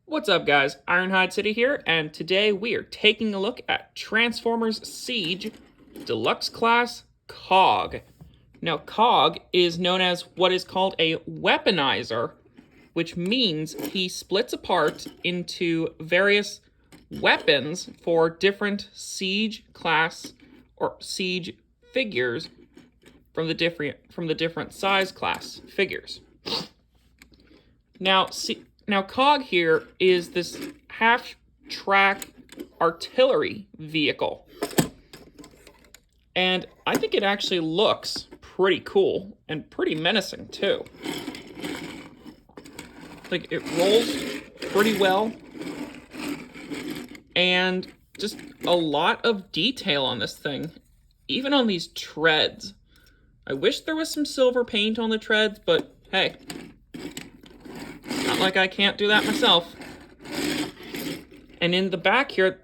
What's up, guys? Ironhide City here, and today we are taking a look at Transformers Siege Deluxe Class Cog. Now, Cog is known as what is called a weaponizer, which means he splits apart into various weapons for different Siege class or Siege figures from the different size class figures. Now, Cog here is this half-track artillery vehicle. And I think it actually looks pretty cool and pretty menacing, too. Like, it rolls pretty well. And just a lot of detail on this thing, even on these treads. I wish there was some silver paint on the treads, but hey. Not like I can't do that myself. And in the back here,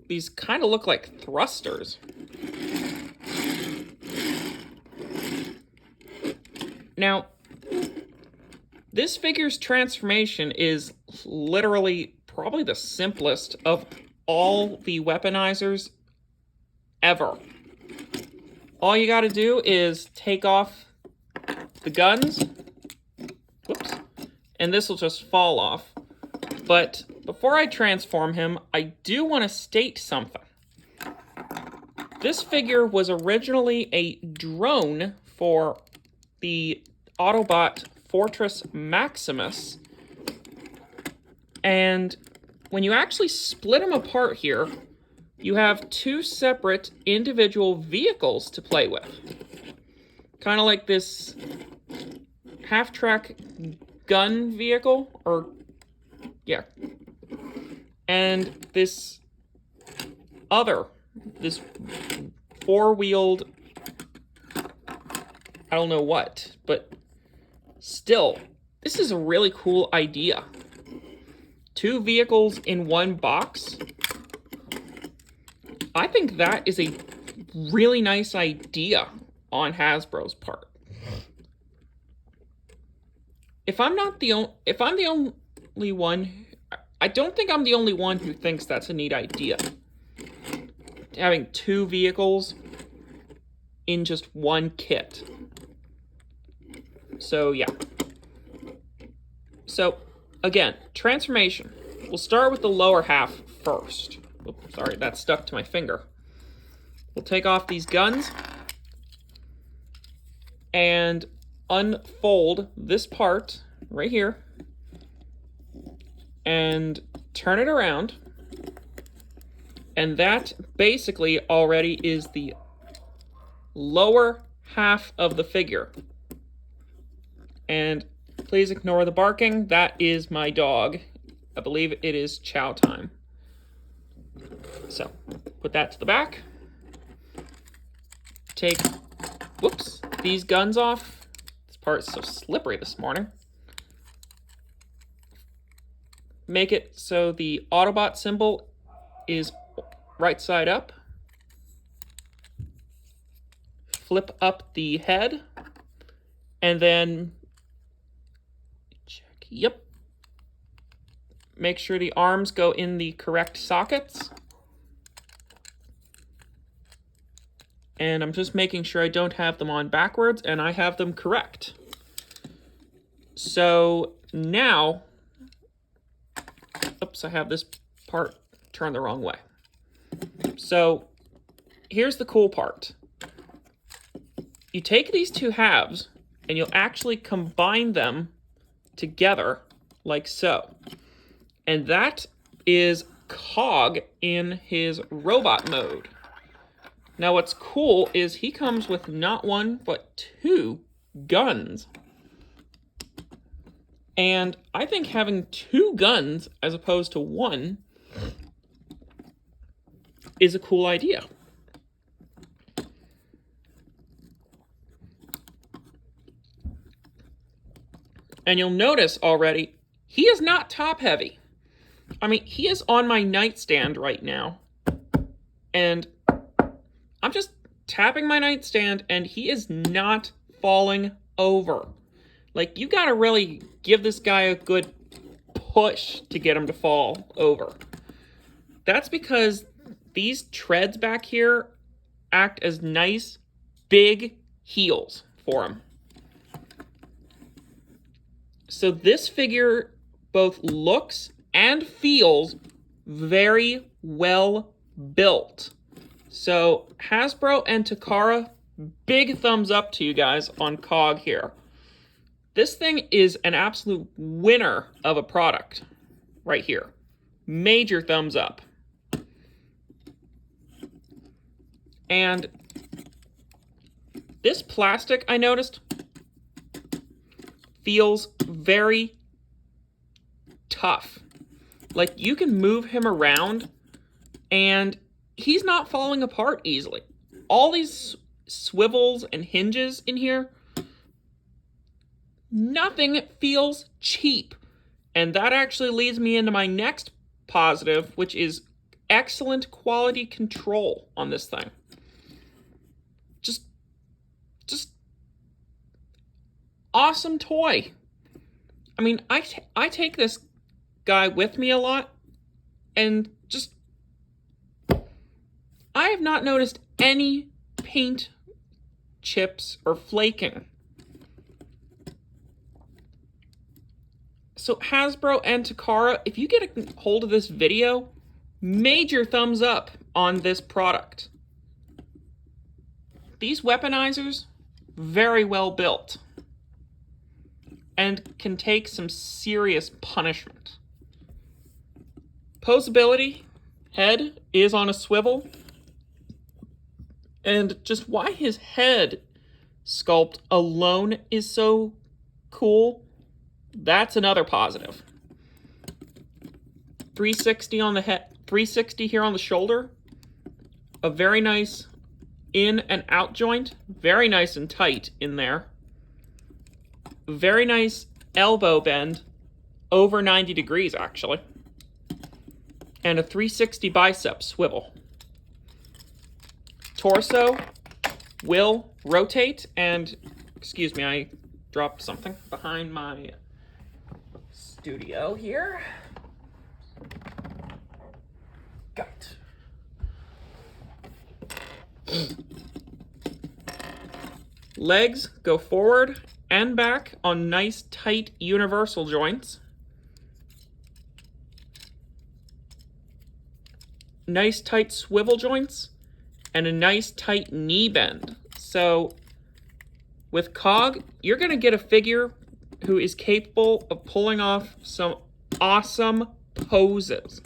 these kind of look like thrusters. Now, this figure's transformation is literally probably the simplest of all the weaponizers ever. All you gotta do is take off the guns. Whoops. And this will just fall off. But before I transform him, I do want to state something. This figure was originally a drone for the Autobot Fortress Maximus. And when you actually split him apart here, you have two separate individual vehicles to play with. Kind of like this half-track gun vehicle, or yeah, and this four-wheeled, I don't know what, but still, this is a really cool idea. Two vehicles in one box. I think that is a really nice idea on Hasbro's part. If I'm the only one, I don't think I'm the only one who thinks that's a neat idea. Having two vehicles in just one kit. So, yeah. So, again, transformation. We'll start with the lower half first. Oops, sorry, that stuck to my finger. We'll take off these guns and unfold this part right here and turn it around, and that basically already is the lower half of the figure. And please ignore the barking. That is my dog. I believe it is chow time. So put that to the back. Take these guns off. Part is so slippery this morning. Make it so the Autobot symbol is right side up. Flip up the head. And then check. Yep. Make sure the arms go in the correct sockets. And I'm just making sure I don't have them on backwards, and I have them correct. So now, oops, I have this part turned the wrong way. So here's the cool part. You take these two halves, and you'll actually combine them together like so. And that is Cog in his robot mode. Now, what's cool is he comes with not one, but two guns. And I think having two guns as opposed to one is a cool idea. And you'll notice already, he is not top heavy. I mean, he is on my nightstand right now. And I'm just tapping my nightstand, and he is not falling over. Like, you gotta really give this guy a good push to get him to fall over. That's because these treads back here act as nice, big heels for him. So this figure both looks and feels very well built. So Hasbro and Takara, big thumbs up to you guys on COG here. This thing is an absolute winner of a product right here. Major thumbs up. And this plastic, I noticed, feels very tough. Like, you can move him around and he's not falling apart easily. All these swivels and hinges in here, nothing feels cheap. And that actually leads me into my next positive, which is excellent quality control on this thing. Just awesome toy. I mean, I take this guy with me a lot, and just, I have not noticed any paint chips or flaking. So Hasbro and Takara, if you get a hold of this video, major thumbs up on this product. These weaponizers, very well built, and can take some serious punishment. Posability, head is on a swivel, and just why his head sculpt alone is so cool, that's another positive. 360 on the head, 360 here on the shoulder, a very nice in and out joint, very nice and tight in there. Very nice elbow bend, over 90 degrees actually. And a 360 bicep swivel. Torso will rotate, and, excuse me, I dropped something behind my studio here. Got. Legs go forward and back on nice tight universal joints. Nice tight swivel joints and a nice tight knee bend. So with COG, you're going to get a figure who is capable of pulling off some awesome poses.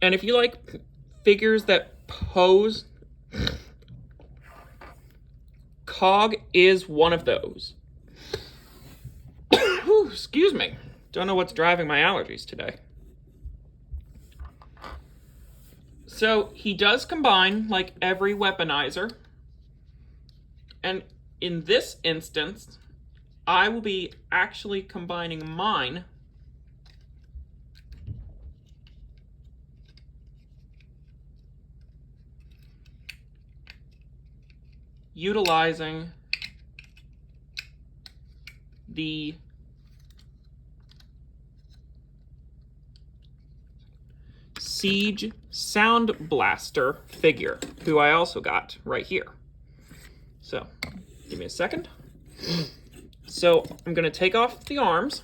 And if you like figures that pose, COG is one of those. Whew, excuse me. Don't know what's driving my allergies today. So he does combine like every weaponizer. And in this instance, I will be actually combining mine utilizing the Siege Sound Blaster figure, who I also got right here. So, give me a second. So, I'm going to take off the arms,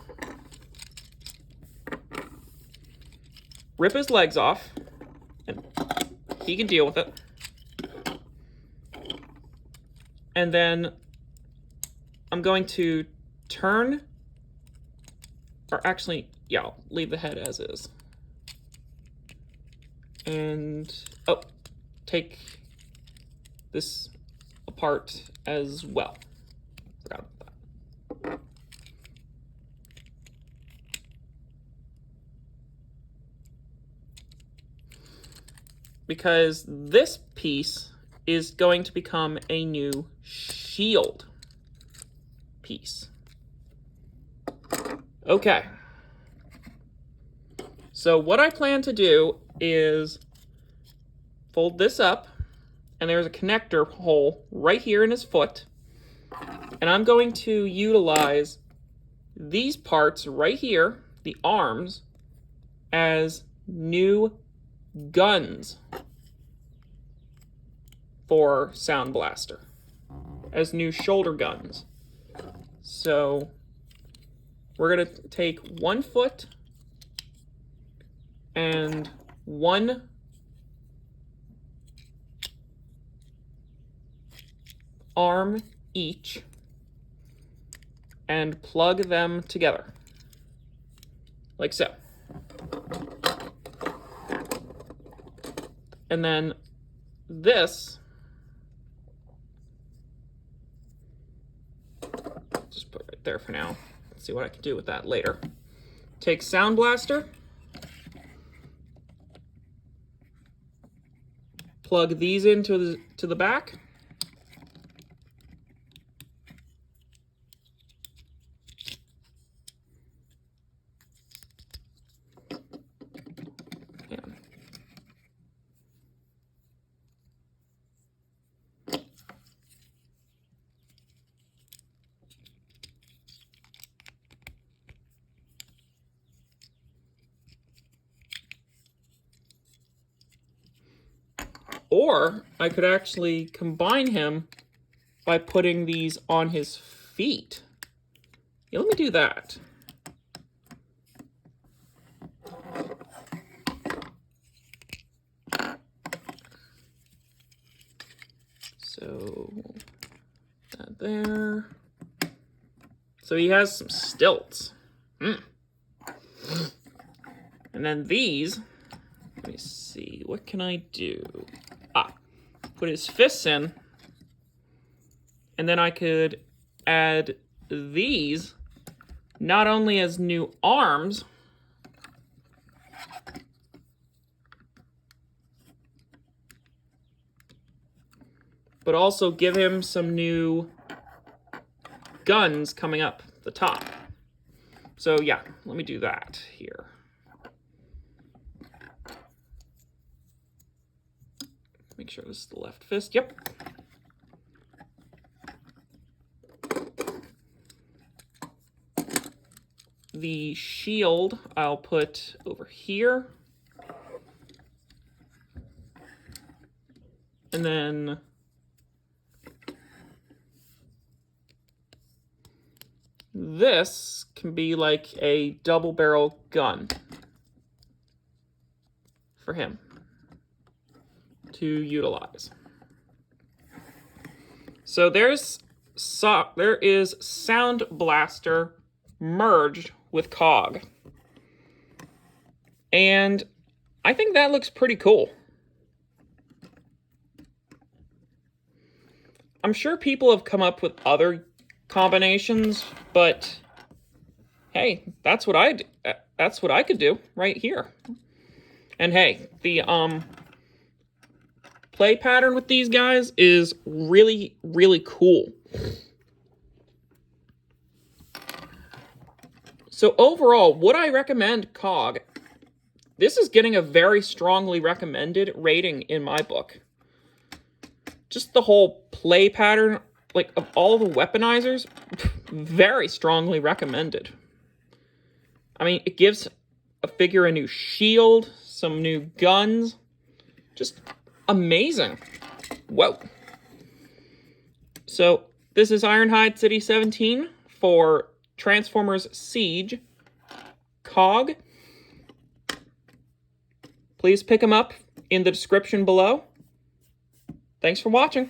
rip his legs off, and he can deal with it. And then I'm going to turn, or actually, yeah, I'll leave the head as is. And, oh, take this apart as well. Forgot about that. Because this piece is going to become a new shield piece. Okay. So what I plan to do is fold this up, and there's a connector hole right here in his foot, and I'm going to utilize these parts right here, the arms, as new guns for Sound Blaster, as new shoulder guns. So we're going to take 1 foot and 1 arm each and plug them together, like so. And then this, just put it right there for now. Let's see what I can do with that later. Take Sound Blaster, plug these into the back, or I could actually combine him by putting these on his feet. Yeah, let me do that. So, that there. So he has some stilts. And then these, let me see, what can I do? Put his fists in, and then I could add these not only as new arms, but also give him some new guns coming up the top. So yeah, let me do that here. Make sure this is the left fist. Yep. The shield I'll put over here. And then this can be like a double barrel gun for him to utilize. So there is Sound Blaster merged with Cog. And I think that looks pretty cool. I'm sure people have come up with other combinations, but hey, that's what I could do right here. And hey, the play pattern with these guys is really, really cool. So overall, would I recommend Cog? This is getting a very strongly recommended rating in my book. Just the whole play pattern, like of all the weaponizers, very strongly recommended. I mean, it gives a figure a new shield, some new guns, just amazing. Whoa. So this is Ironhide City 17 for Transformers Siege Cog. Please pick them up in the description below. Thanks for watching.